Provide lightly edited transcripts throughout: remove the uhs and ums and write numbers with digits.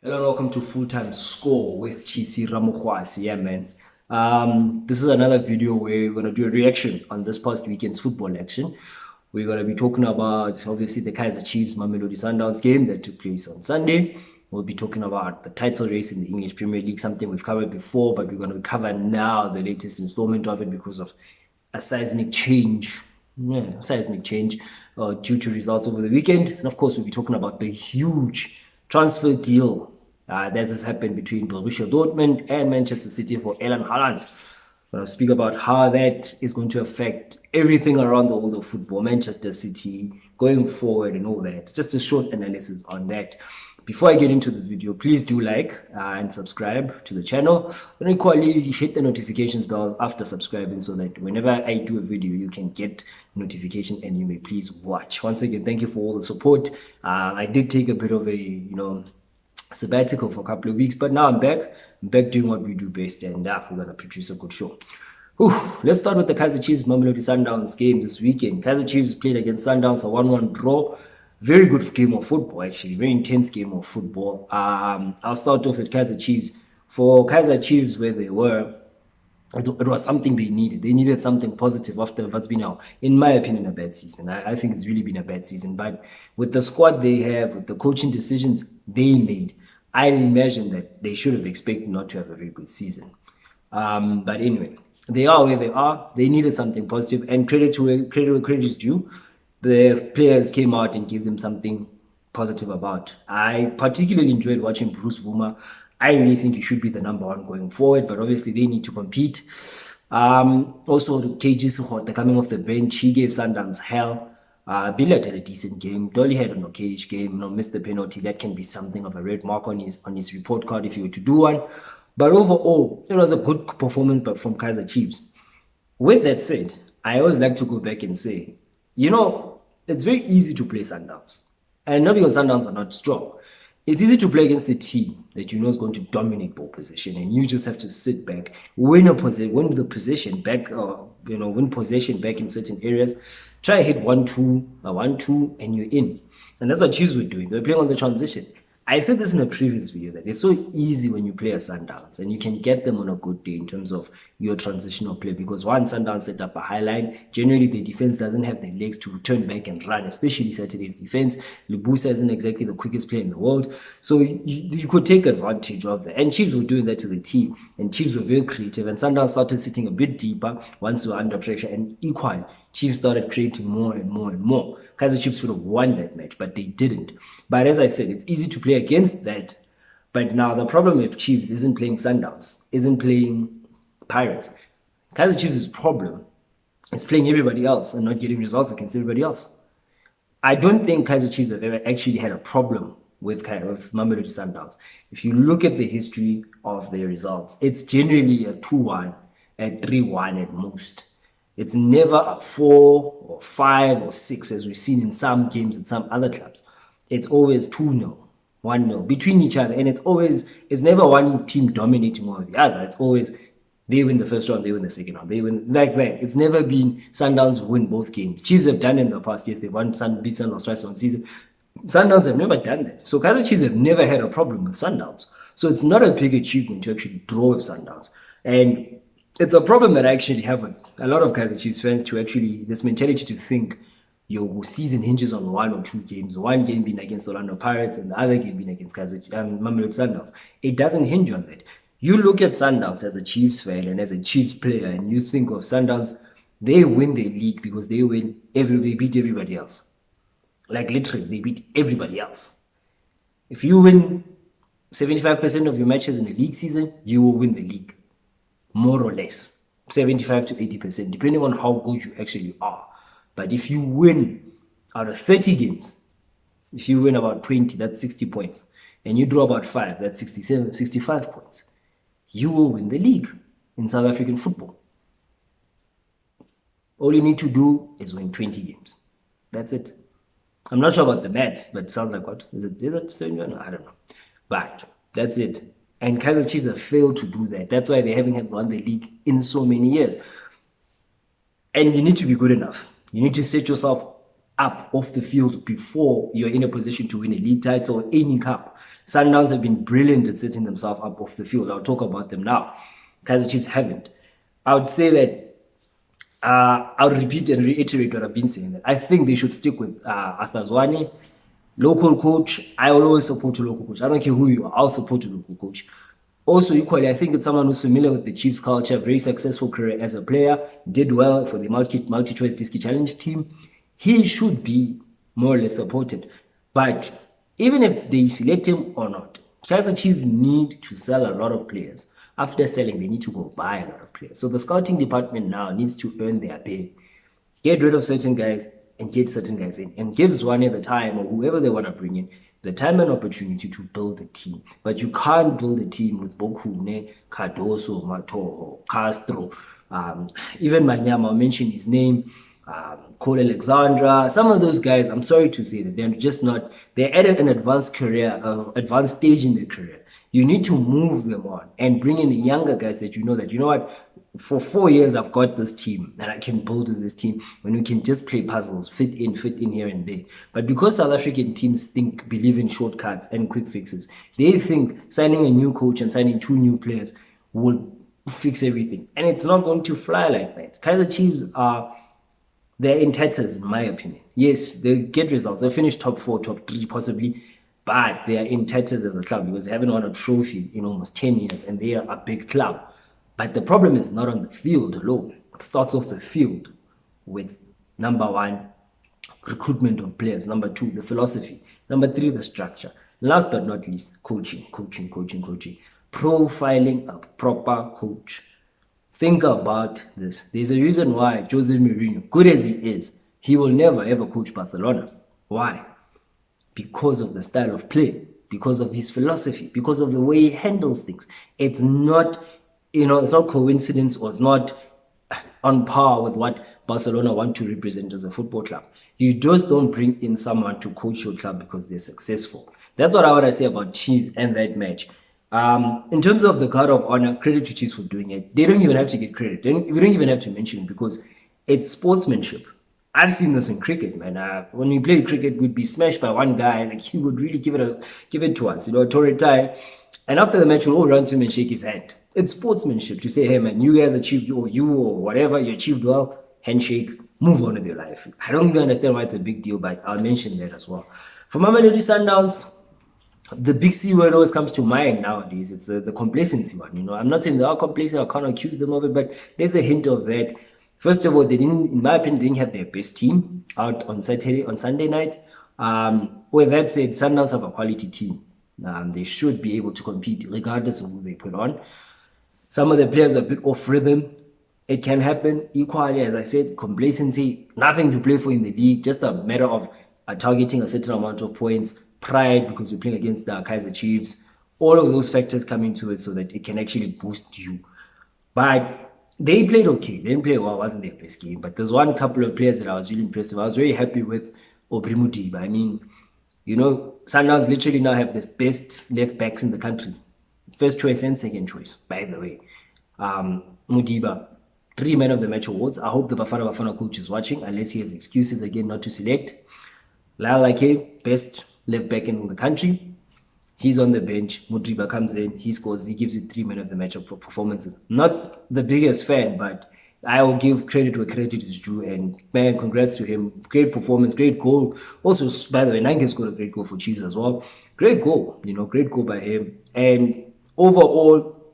Hello and welcome to Full Time Score with Chisi Ramukwasi. Yeah, man. This is another video where we're going to do a reaction on this past weekend's football action. We're going to be talking about, obviously, the Kaizer Chiefs Mamelodi Sundowns game that took place on Sunday. We'll be talking about the title race in the English Premier League, something we've covered before, but we're going to cover now the latest installment of it because of a seismic change. Due to results over the weekend. And of course, we'll be talking about the huge transfer deal that has happened between Borussia Dortmund and Manchester City for Erling Haaland. We're going to speak about how that is going to affect everything around the world of football, Manchester City, going forward and all that. Just a short analysis on that. Before I get into the video, please do like and subscribe to the channel. And equally, hit the notifications bell after subscribing so that whenever I do a video, you can get notification and you may please watch. Once again, thank you for all the support. I did take a bit of a, sabbatical for a couple of weeks, but now I'm back. I'm back doing what we do best, and we're going to produce a good show. Let's start with the Kaizer Chiefs Mamelodi Sundowns game this weekend. Kaizer Chiefs played against Sundowns, a 1-1 draw. Very good game of football, actually. Very intense game of football. I'll start off at Kaizer Chiefs. For Kaizer Chiefs, where they were, it was something they needed. They needed something positive after what's been now, in my opinion, a bad season. I think it's really been a bad season. But with the squad they have, with the coaching decisions they made, I imagine that they should have expected not to have a very good season. But anyway, they are where they are. They needed something positive, and credit where credit is due. The players came out and gave them something positive about. I particularly enjoyed watching Bruce Vuma. I really think he should be the number one going forward, but obviously they need to compete. Also, KG Suhota coming off the bench, he gave Sundowns hell. Billard had a decent game. Dolly had an okay game, missed the penalty. That can be something of a red mark on his report card if he were to do one. But overall, it was a good performance from Kaizer Chiefs. With that said, I always like to go back and say, it's very easy to play Sundowns. And not because Sundowns are not strong. It's easy to play against a team that you know is going to dominate ball position, and you just have to sit back, win the possession back, win possession back in certain areas. Try hit 1-2, and you're in. And that's what Chiefs were doing. They were playing on the transition. I said this in a previous video that it's so easy when you play a Sundowns and you can get them on a good day in terms of your transitional play, because once Sundowns set up a high line, generally the defense doesn't have the legs to turn back and run, especially Saturday's defense. Lubusa isn't exactly the quickest player in the world, so you could take advantage of that. And Chiefs were doing that to the team, and Chiefs were very creative, and Sundowns started sitting a bit deeper once they were under pressure, and equal Chiefs started creating more and more and more. Kaizer Chiefs should have won that match, but they didn't. But as I said, it's easy to play against that. But now the problem with Chiefs isn't playing Sundowns, isn't playing Pirates. Kaizer Chiefs' problem is playing everybody else and not getting results against everybody else. I don't think Kaizer Chiefs have ever actually had a problem with Mamelodi Sundowns. If you look at the history of their results, it's generally a 2-1, a 3-1 at most. It's never a 4 or 5 or 6 as we've seen in some games at some other clubs. It's always 2-0, 1-0 between each other, and it's never one team dominating over the other. It's always they win the first round, they win the second round, they win like that. It's never been Sundowns win both games. Chiefs have done it in the past. Yes, they've beat Sundowns twice on season. Sundowns have never done that. So Kaizer Chiefs have never had a problem with Sundowns. So it's not a big achievement to actually draw with Sundowns. And it's a problem that I actually have with a lot of Kaizer Chiefs fans, to actually, this mentality to think your season hinges on 1 or 2 games, one game being against Orlando Pirates and the other game being against Mamelodi Sundowns. It doesn't hinge on that. You look at Sundowns as a Chiefs fan and as a Chiefs player, and you think of Sundowns, they win the league because they beat everybody else. Like literally, they beat everybody else. If you win 75% of your matches in a league season, you will win the league. More or less, 75 to 80%, depending on how good you actually are. But if you win out of 30 games, if you win about 20, that's 60 points. And you draw about 5, that's 65 points. You will win the league in South African football. All you need to do is win 20 games. That's it. I'm not sure about the maths, but it sounds like what? Is it 7? I don't know. But that's it. And Kaizer Chiefs have failed to do that. That's why they haven't won the league in so many years. And you need to be good enough. You need to set yourself up off the field before you're in a position to win a league title or any cup. Sundowns have been brilliant at setting themselves up off the field. I'll talk about them now. Kaizer Chiefs haven't. I would say that I'll repeat and reiterate what I've been saying. That I think they should stick with Arthur Zwane, local coach. I will always support a local coach. I don't care who you are. I'll support a local coach. Also, equally, I think it's someone who's familiar with the Chiefs culture, very successful career as a player, did well for the multi-choice Disky Challenge team. He should be more or less supported. But even if they select him or not, Kaizer Chiefs need to sell a lot of players. After selling, they need to go buy a lot of players. So the scouting department now needs to earn their pay. Get rid of certain guys and get certain guys in. And give Zwane the time, or whoever they want to bring in, the time and opportunity to build a team. But you can't build a team with Bokune, Cardoso, Matoho, Castro, even Manyama, I'll mention his name, Cole Alexandra. Some of those guys, I'm sorry to say that they're just not, they're at an advanced career, advanced stage in their career. You need to move them on and bring in the younger guys that you know what, for 4 years I've got this team and I can build with this team when we can just play puzzles, fit in here and there. But because South African teams believe in shortcuts and quick fixes, they think signing a new coach and signing 2 new players will fix everything. And it's not going to fly like that. Kaizer Chiefs they're in tatters, in my opinion. Yes, they get results. They finish top 4, top 3 possibly, but they are in tatters as a club because they haven't won a trophy in almost 10 years and they are a big club. But the problem is not on the field alone. It starts off the field with number 1, recruitment of players. Number 2, the philosophy. Number 3, the structure. Last but not least, coaching. Profiling a proper coach. Think about this. There's a reason why Jose Mourinho, good as he is, he will never ever coach Barcelona. Why? Because of the style of play, because of his philosophy, because of the way he handles things. It's not, it's not coincidence, or it's not on par with what Barcelona want to represent as a football club. You just don't bring in someone to coach your club because they're successful. That's what I want to say about Chiefs and that match. In terms of the guard of honor, credit to Chiefs for doing it. They don't even have to get credit. We don't even have to mention it because it's sportsmanship. I've seen this in cricket, man. When we played cricket, we'd be smashed by one guy, like he would really give it to us, Torre tie. And after the match, we'll all run to him and shake his hand. It's sportsmanship to say, hey, man, you guys achieved, or whatever, you achieved well, handshake, move on with your life. I don't really understand why it's a big deal, but I'll mention that as well. For Mamelodi Sundowns, the big C word always comes to mind nowadays. It's the complacency one. I'm not saying they are complacent. I can't accuse them of it, but there's a hint of that. First of all, they didn't, in my opinion, didn't have their best team out on Sunday night. With that said, Sundowns have a quality team. They should be able to compete regardless of who they put on. Some of the players are a bit off rhythm. It can happen. Equally, as I said, complacency, nothing to play for in the league, just a matter of targeting a certain amount of points, pride because you're playing against the Kaizer Chiefs. All of those factors come into it so that it can actually boost you. But they played okay. They didn't play well. It wasn't their best game. But there's one couple of players that I was really impressed with. I was very happy with Aubrey Modiba. I mean, Sundowns literally now have the best left backs in the country. First choice and second choice, by the way. Modiba, 3 Men of the Match awards. I hope the Bafana coach is watching, unless he has excuses again not to select. Lyle Ake, best left back in the country. He's on the bench. Modiba comes in, he scores, he gives you 3 Men of the Match performances. Not the biggest fan, but I will give credit where credit is due. And man, congrats to him. Great performance, great goal. Also, by the way, Nanke scored a great goal for Chiefs as well. Great goal, great goal by him. And overall,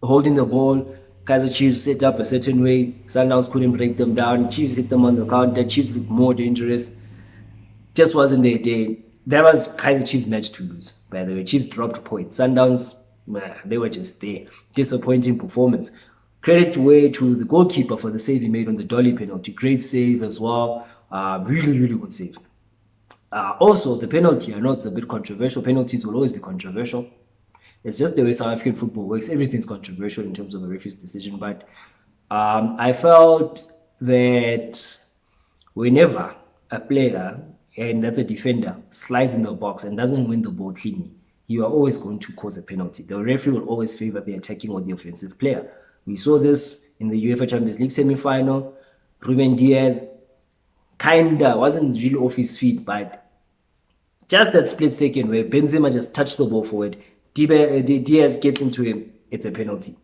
holding the ball, Kaizer Chiefs set up a certain way. Sundowns couldn't break them down. Chiefs hit them on the counter. Chiefs looked more dangerous. Just wasn't their day. That was Kaizer Chiefs' match to lose, by the way. Chiefs dropped points. Sundowns, they were just there. Disappointing performance. Credit to the goalkeeper for the save he made on the Dolly penalty. Great save as well. Really, really good save. Also, the penalty, I know it's a bit controversial. Penalties will always be controversial. It's just the way South African football works. Everything's controversial in terms of a referee's decision. But I felt that whenever a player, and that's a defender, slides in the box and doesn't win the ball cleanly, you are always going to cause a penalty. The referee will always favor the attacking or the offensive player. We saw this in the UEFA Champions League semi-final. Ruben Diaz Kinda wasn't really off his feet, but just that split second where Benzema just touched the ball forward, Diaz gets into him, it's a penalty.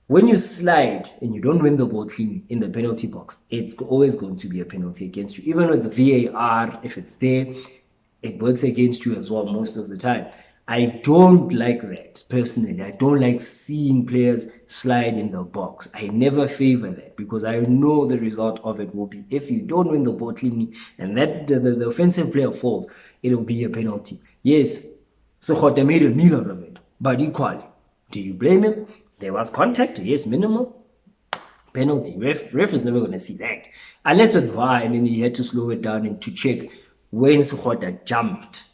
When you slide and you don't win the ball clean in the penalty box, it's always going to be a penalty against you. Even with the VAR, if it's there, it works against you as well most of the time. I don't like that personally. I don't like seeing players slide in the box. I never favor that because I know the result of it will be if you don't win the ball cleanly and that the offensive player falls, it'll be a penalty. Yes, Sokhota made a meal out of it, but equally, do you blame him? There was contact, yes, minimal penalty. Ref is never going to see that. Unless with VAR, and then he had to slow it down and to check when Sukhota jumped.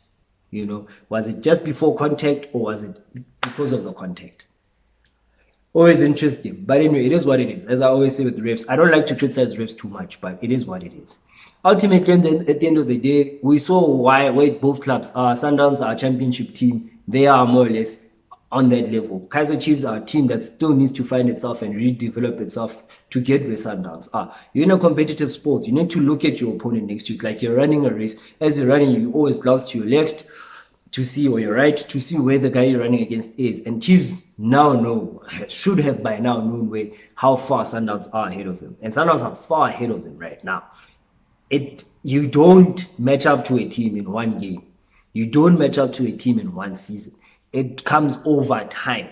Was it just before contact or was it because of the contact? Always interesting. But anyway, it is what it is. As I always say with refs, I don't like to criticize refs too much, but it is what it is. Ultimately, at the end of the day, we saw where both clubs are. Sundowns are a championship team. They are more or less on that level. Kaizer Chiefs are a team that still needs to find itself and redevelop itself to get where Sundowns are. You're in a competitive sport. You need to look at your opponent next to you. It's like you're running a race. As you're running, you always glance to your left to see, or your right to see where the guy you're running against is. And Chiefs now should have by now known how far Sundowns are ahead of them. And Sundowns are far ahead of them right now. You don't match up to a team in one game. You don't match up to a team in one season. It comes over time.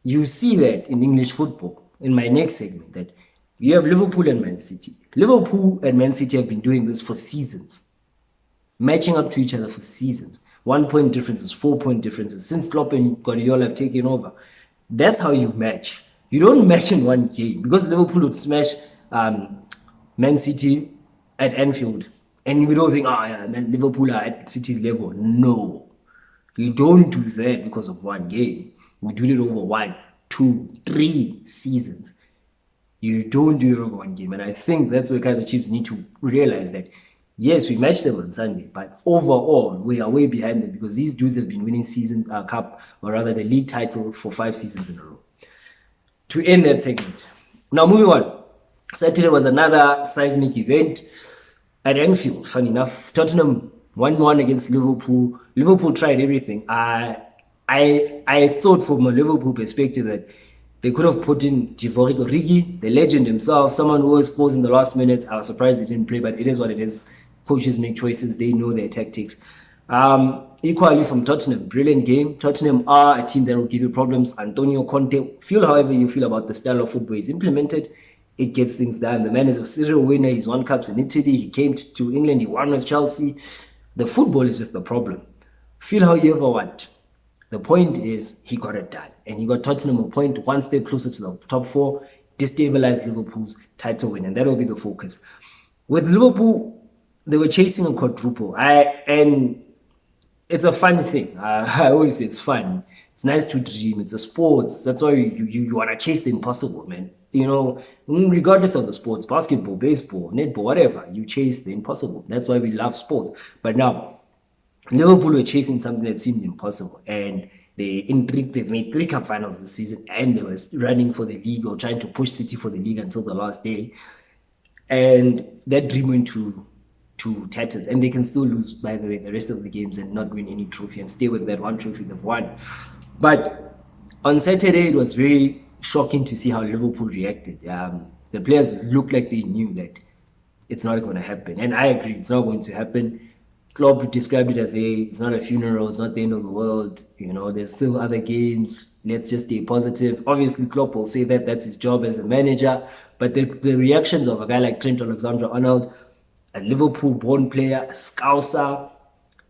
You see that in English football, in my next segment, that you have Liverpool and Man City. Liverpool and Man City have been doing this for seasons, matching up to each other for seasons. 1 point differences, 4 point differences. Since Klopp and Guardiola have taken over, that's how you match. You don't match in one game because Liverpool would smash Man City at Anfield, and we don't think, Liverpool are at City's level. No. You don't do that because of one game. We do it over 1, 2, 3 seasons. You don't do it over one game. And I think that's where Kaizer Chiefs need to realize that, yes, we matched them on Sunday, but overall, we are way behind them because these dudes have been winning cup, or rather the league title, for 5 seasons in a row. To end that segment. Now, moving on. Saturday was another seismic event at Anfield. Funny enough, Tottenham 1-1 against Liverpool. Liverpool tried everything. I thought from a Liverpool perspective that they could have put in Divock Origi, the legend himself, someone who always scores in the last minute. I was surprised he didn't play, but it is what it is. Coaches make choices. They know their tactics. Equally from Tottenham, brilliant game. Tottenham are a team that will give you problems. Antonio Conte, feel however you feel about the style of football he's implemented. It gets things done. The man is a serial winner. He's won cups in Italy. He came to England. He won with Chelsea. The football is just the problem. Feel how you ever want. The point is he got it done. And he got Tottenham a point, one step closer to the top 4, destabilize Liverpool's title win. And that will be the focus. With Liverpool, they were chasing a quadruple. And it's a fun thing. I always say it's fun. It's nice to dream. It's a sport. That's why you want to chase the impossible, man. Regardless of the sports, basketball, baseball, netball, whatever, you chase the impossible. That's why we love sports. But now, Liverpool were chasing something that seemed impossible. And they've made 3 cup finals this season, and they were running for the league or trying to push City for the league until the last day. And that dream went to tatters. And they can still lose, by the way, the rest of the games and not win any trophy and stay with that one trophy they've won. But on Saturday, it was very shocking to see how Liverpool reacted. The players looked like they knew that it's not going to happen. And I agree, it's not going to happen. Klopp described it as it's not a funeral, it's not the end of the world. There's still other games. Let's just stay positive. Obviously, Klopp will say that that's his job as a manager. But the reactions of a guy like Trent Alexander-Arnold, a Liverpool-born player, a Scouser,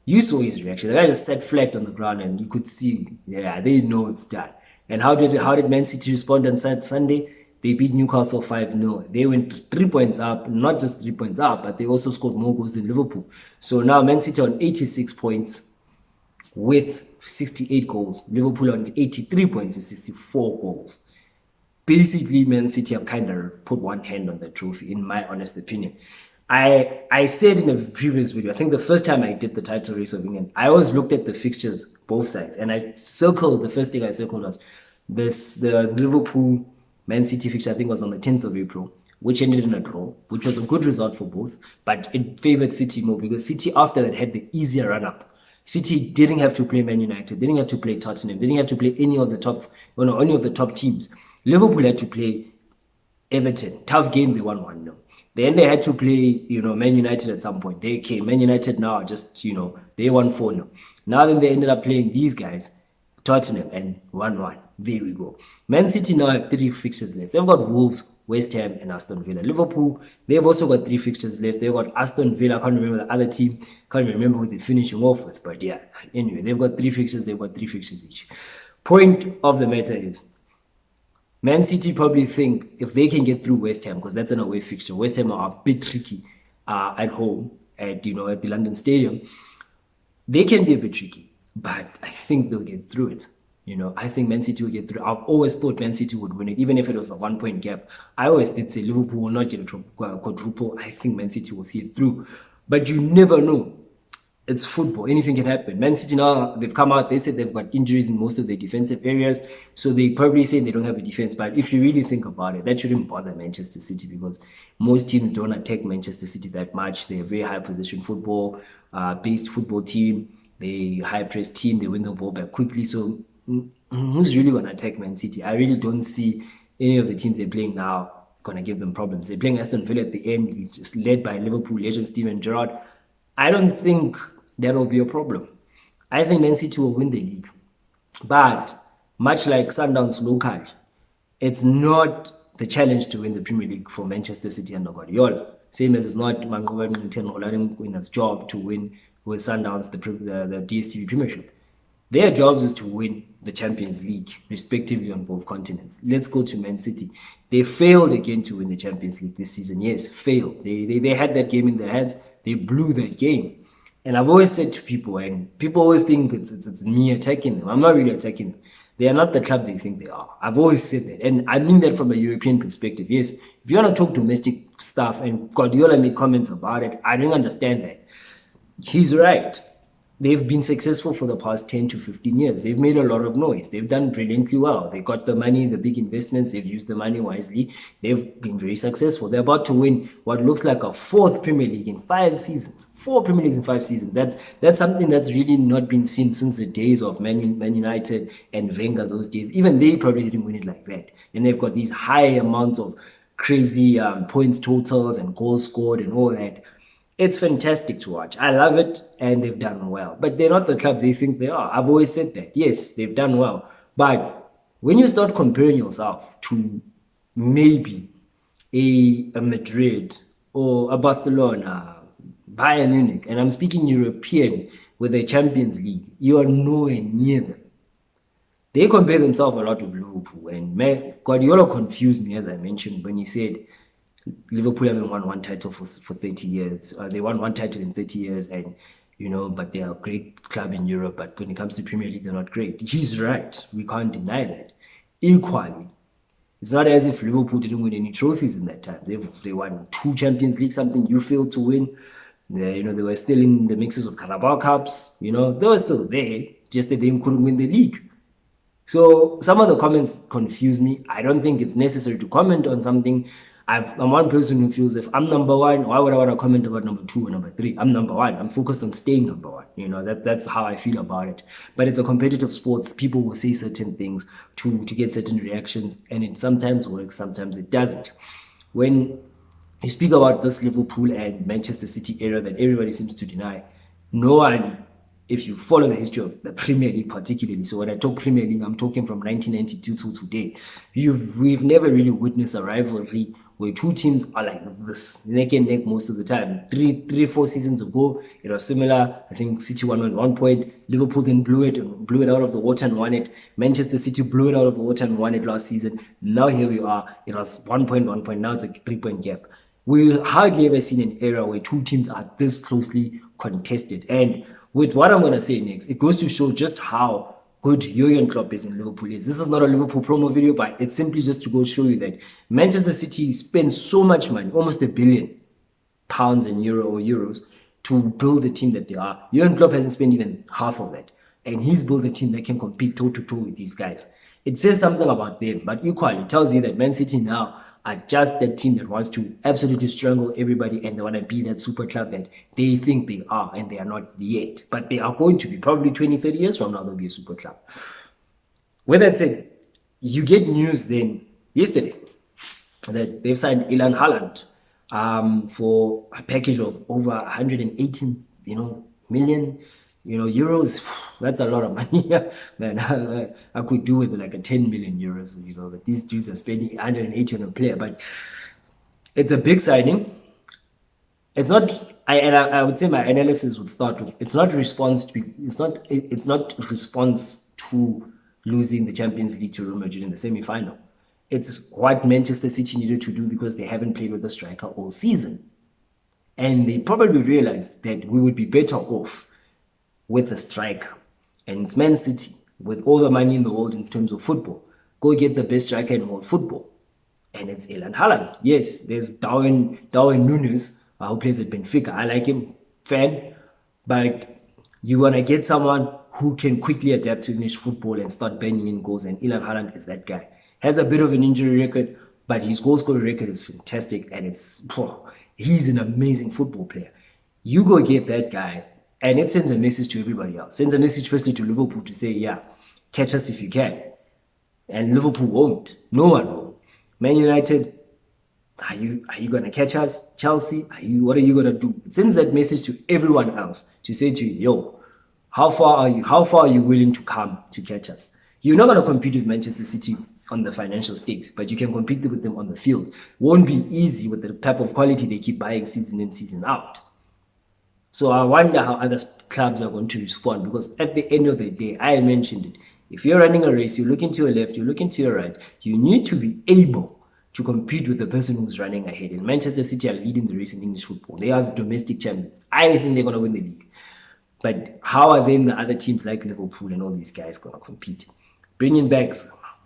you saw his reaction. The guy just sat flat on the ground and you could see, they know it's done. And how did Man City respond on Sunday? They beat Newcastle 5-0. They went 3 points up, not just 3 points up, but they also scored more goals than Liverpool. So now Man City on 86 points with 68 goals. Liverpool on 83 points with 64 goals. Basically, Man City have kind of put one hand on the trophy, in my honest opinion. I said in a previous video, I think the first time I did the title race of England, I always looked at the fixtures, both sides, and the first thing I circled was the Liverpool Man City fixture, I think was on the 10th of April. which ended in a draw, which was a good result for both, but it favored City more because City after that had the easier run up. City didn't have to play Man United, didn't have to play Tottenham, didn't have to play any of the top teams. Liverpool had to play Everton. Tough game, they won 1-0. Then they had to play, Man United at some point. They came. Man United now just, they won 4-0. Now then they ended up playing these guys, Tottenham, and 1-1. There we go. Man City now have 3 fixtures left. They've got Wolves, West Ham, and Aston Villa. Liverpool, they've also got 3 fixtures left. They've got Aston Villa. I can't remember the other team. Can't remember who they're finishing off with. But yeah, anyway, they've got 3 fixtures. They've got 3 fixtures each. Point of the matter is, Man City probably think if they can get through West Ham, because that's an away fixture. West Ham are a bit tricky at home at the London Stadium. They can be a bit tricky, but I think they'll get through it. I think Man City will get through. I've always thought Man City would win it, even if it was a 1-point gap. I always did say Liverpool will not get a quadruple. I think Man City will see it through. But you never know. It's football. Anything can happen. Man City now, they've come out, they said they've got injuries in most of their defensive areas. So they probably say they don't have a defense. But if you really think about it, that shouldn't bother Manchester City because most teams don't attack Manchester City that much. They're a very high possession football based football team. They high press team. They win the ball back quickly. So who's really going to attack Man City? I really don't see any of the teams they're playing now going to give them problems. They're playing Aston Villa at the end, just led by Liverpool legend Steven Gerrard. I don't think that will be a problem. I think Man City will win the league. But much like Sundowns local, it's not the challenge to win the Premier League for Manchester City under Guardiola. Same as it's not Manchester job to win with Sundowns the DStv Premiership. Their jobs is to win the Champions League, respectively, on both continents. Let's go to Man City. They failed again to win the Champions League this season. Yes, failed. They had that game in their hands. They blew that game. And I've always said to people, and people always think it's me attacking them. I'm not really attacking them. They are not the club they think they are. I've always said that. And I mean that from a European perspective. Yes, if you want to talk domestic stuff, and Guardiola made comments about it, I don't understand that. He's right. They've been successful for the past 10 to 15 years. They've made a lot of noise. They've done brilliantly well. They got the money, the big investments. They've used the money wisely. They've been very successful. They're about to win what looks like a 4th Premier League in 5 seasons. 4 Premier Leagues in 5 seasons. That's something that's really not been seen since the days of Man United and Wenger, those days. Even they probably didn't win it like that. And they've got these high amounts of crazy points totals and goals scored and all that. It's fantastic to watch. I love it, and they've done well. But they're not the club they think they are. I've always said that. Yes, they've done well. But when you start comparing yourself to maybe a Madrid or a Barcelona, Bayern Munich, and I'm speaking European with a Champions League, you are nowhere near them. They compare themselves a lot with Liverpool. And Guardiola confused me, as I mentioned, when he said Liverpool haven't won one title for 30 years. They won one title in 30 years, and but they are a great club in Europe. But when it comes to Premier League, they're not great. He's right. We can't deny that. Equally, it's not as if Liverpool didn't win any trophies in that time. They won 2 Champions League, something you failed to win. They were still in the mixes of Carabao Cups. They were still there, just that they couldn't win the league. So some of the comments confuse me. I don't think it's necessary to comment on something. I'm one person who feels if I'm number 1, why would I want to comment about number 2 or number 3? I'm number 1. I'm focused on staying number 1. That's how I feel about it. But it's a competitive sport. People will say certain things to get certain reactions, and it sometimes works, sometimes it doesn't. When you speak about this Liverpool and Manchester City era that everybody seems to deny, no one, if you follow the history of the Premier League particularly, so when I talk Premier League, I'm talking from 1992 to today, we've never really witnessed a rivalry where 2 teams are like this, neck and neck most of the time. 4 seasons ago, it was similar. I think City won at one point. Liverpool then blew it out of the water and won it. Manchester City blew it out of the water and won it last season. Now here we are. It was 1 point. Now it's a 3-point gap. We hardly ever seen an era where 2 teams are this closely contested. And with what I'm going to say next, it goes to show just how good Jurgen Klopp is in Liverpool is. This is not a Liverpool promo video, but it's simply just to go show you that Manchester City spends so much money, almost £1 billion and euros, to build the team that they are. Jurgen Klopp hasn't spent even half of that, and he's built a team that can compete toe-to-toe with these guys. It says something about them, but equally, it tells you that Man City now are just that team that wants to absolutely strangle everybody, and they want to be that super club that they think they are, and they are not yet. But they are going to be. Probably 20, 30 years from now, they'll be a super club. With that said, you get news then yesterday that they've signed Ilan Haaland for a package of over 118, million, euros. That's a lot of money, man. I could do with like a 10 million euros, but these dudes are spending 180 on a player. But it's a big signing. It's not. I would say my analysis would start with it's not response to losing the Champions League to Real Madrid in the semi-final. It's what Manchester City needed to do because they haven't played with a striker all season. And they probably realized that we would be better off with a striker. And it's Man City, with all the money in the world in terms of football. Go get the best striker in world football. And it's Erling Haaland. Yes, there's Darwin Núñez, who plays at Benfica. I like him, fan. But you want to get someone who can quickly adapt to English football and start banging in goals. And Erling Haaland is that guy. Has a bit of an injury record, but his goal scoring record is fantastic. And he's an amazing football player. You go get that guy, and it sends a message to everybody else. Sends a message firstly to Liverpool to say, yeah, catch us if you can. And Liverpool won't. No one will. Man United, are you going to catch us? Chelsea, what are you going to do? It sends that message to everyone else to say to you, yo, how far are you willing to come to catch us? You're not going to compete with Manchester City on the financial stakes, but you can compete with them on the field. Won't be easy with the type of quality they keep buying season in, season out. So I wonder how other clubs are going to respond, because at the end of the day, I mentioned it. If you're running a race, you look into your left, you look into your right, you need to be able to compete with the person who's running ahead. And Manchester City are leading the race in English football. They are the domestic champions. I think they're going to win the league. But how are then the other teams like Liverpool and all these guys going to compete? Bringing back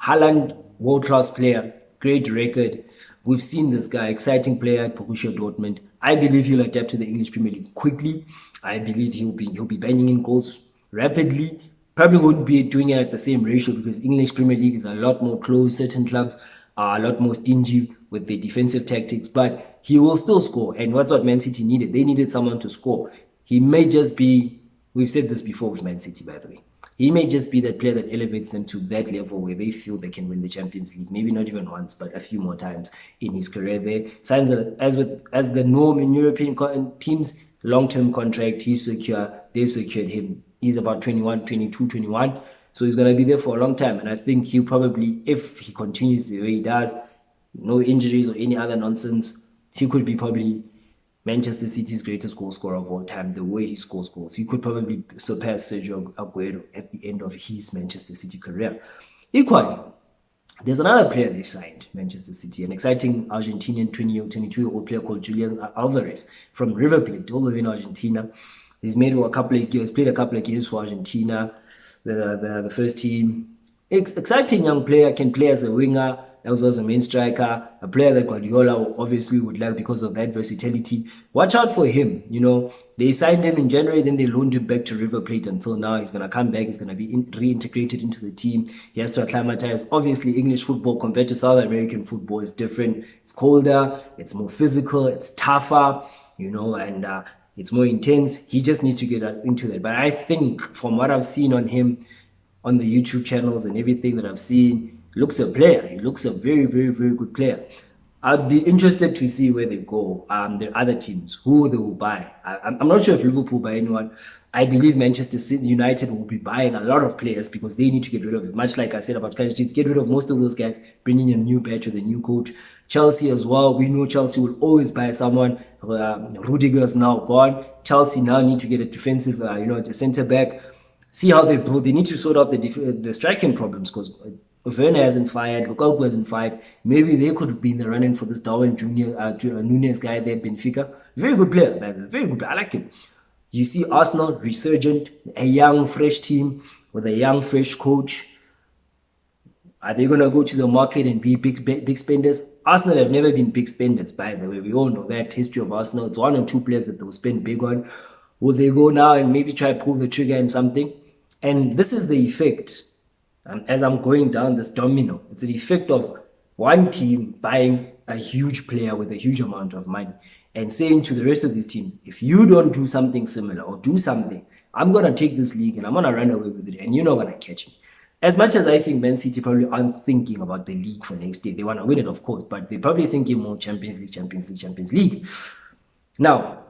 Haaland, world-class player, great record. We've seen this guy, exciting player at Borussia Dortmund. I believe he'll adapt to the English Premier League quickly. I believe he'll be banging in goals rapidly. Probably won't be doing it at the same ratio because English Premier League is a lot more close. Certain clubs are a lot more stingy with their defensive tactics, but he will still score. And what's what Man City needed? They needed someone to score. He may just be, we've said this before with Man City, by the way, he may just be that player that elevates them to that level where they feel they can win the Champions League. Maybe not even once, but a few more times in his career there. Signs as the norm in European teams, long-term contract, he's secure. They've secured him. He's about 21. So he's going to be there for a long time. And I think he'll probably, if he continues the way he does, no injuries or any other nonsense, he could be probably Manchester City's greatest goal scorer of all time, the way he scores goals. He could probably surpass Sergio Aguero at the end of his Manchester City career. Equally, there's another player they signed, Manchester City, an exciting Argentinian 22-year-old player called Julian Alvarez from River Plate, all the way in Argentina. He's played a couple of games for Argentina, the first team. Exciting young player, can play as a winger, also as a main striker, a player that Guardiola obviously would like because of that versatility. Watch out for him. They signed him in January, then they loaned him back to River Plate until now. He's going to come back. He's going to be reintegrated into the team. He has to acclimatize. Obviously, English football compared to South American football is different. It's colder, it's more physical, it's tougher, and it's more intense. He just needs to get into that. But I think from what I've seen on him, on the YouTube channels and everything that I've seen, looks a player. He looks a very, very, very good player. I'd be interested to see where they go. The other teams, who they will buy. I'm not sure if Liverpool buy anyone. I believe Manchester City United will be buying a lot of players because they need to get rid of it. Much like I said about Kaiser Chiefs, get rid of most of those guys, bringing in a new batch with a new coach. Chelsea as well. We know Chelsea will always buy someone. Rudiger's now gone. Chelsea now need to get a defensive, a centre back. See how they build. They need to sort out the striking problems because Werner hasn't fired, Lukaku hasn't fired. Maybe they could be in the running for this Darwin Núñez guy there, Benfica. Very good player, by the way. Very good player. I like him. You see Arsenal resurgent, a young, fresh team with a young, fresh coach. Are they going to go to the market and be big spenders? Arsenal have never been big spenders, by the way. We all know that history of Arsenal. It's one or two players that they'll spend big on. Will they go now and maybe try to pull the trigger in something? And this is the effect. As I'm going down this domino, it's the effect of one team buying a huge player with a huge amount of money and saying to the rest of these teams, if you don't do something similar or do something, I'm going to take this league and I'm going to run away with it and you're not going to catch me. As much as I think Man City probably aren't thinking about the league for next year, they want to win it, of course, but they're probably thinking more Champions League, Champions League, Champions League. Now,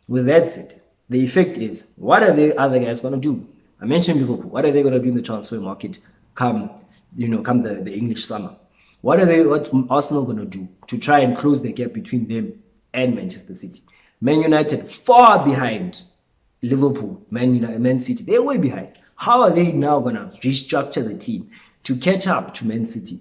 with that said, the effect is, what are the other guys going to do? I mentioned Liverpool. What are they going to do in the transfer market come the English summer? What's Arsenal going to do to try and close the gap between them and Manchester City? Man United far behind Liverpool, Man City. They're way behind. How are they now going to restructure the team to catch up to Man City?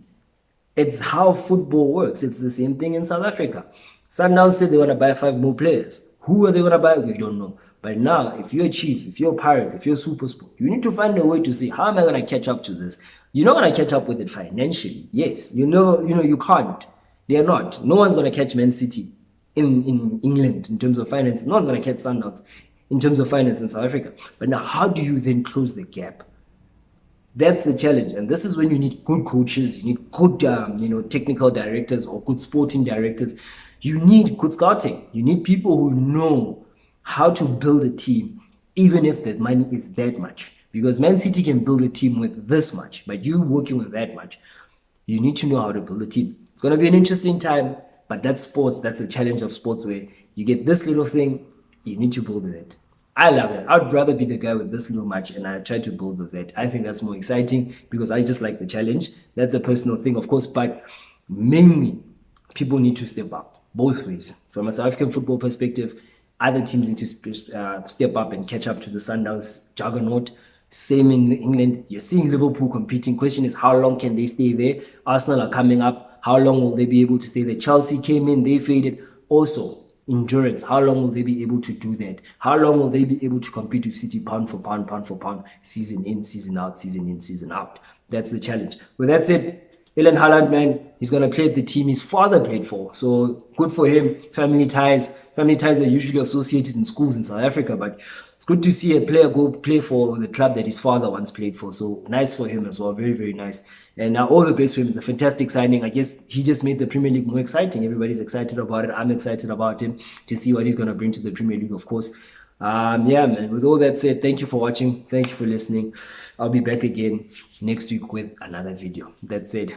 It's how football works. It's the same thing in South Africa. Sundowns said they want to buy 5 more players. Who are they going to buy? We don't know. But now, if you're Chiefs, if you're Pirates, if you're SuperSport, you need to find a way to say, how am I going to catch up to this? You're not going to catch up with it financially. Yes, you can't. They're not. No one's going to catch Man City in England in terms of finance. No one's going to catch Sundowns in terms of finance in South Africa. But now, how do you then close the gap? That's the challenge, and this is when you need good coaches, you need good, technical directors or good sporting directors. You need good scouting. You need people who know how to build a team, even if the money is that much. Because Man City can build a team with this much, but you working with that much, you need to know how to build a team. It's going to be an interesting time, but that's sports. That's the challenge of sports, where you get this little thing, you need to build with it. I love it. I'd rather be the guy with this little match and I try to build with that. I think that's more exciting because I just like the challenge. That's a personal thing, of course, but mainly people need to step up both ways. From a South African football perspective, other teams need to step up and catch up to the Sundowns juggernaut. Same in England. You're seeing Liverpool competing. Question is, how long can they stay there? Arsenal are coming up. How long will they be able to stay there? Chelsea came in, they faded. Also, endurance. How long will they be able to do that? How long will they be able to compete with City pound for pound, season in, season out, season in, season out? That's the challenge. With that said, Erling Haaland, man, he's going to play at the team his father played for. So good for him. Family ties. Family ties are usually associated in schools in South Africa, but it's good to see a player go play for the club that his father once played for. So nice for him as well. Very, very nice. And now all the best for him. It's a fantastic signing. I guess he just made the Premier League more exciting. Everybody's excited about it. I'm excited about him to see what he's going to bring to the Premier League, of course. Yeah, man. With all that said, thank you for watching. Thank you for listening. I'll be back again next week with another video. That's it.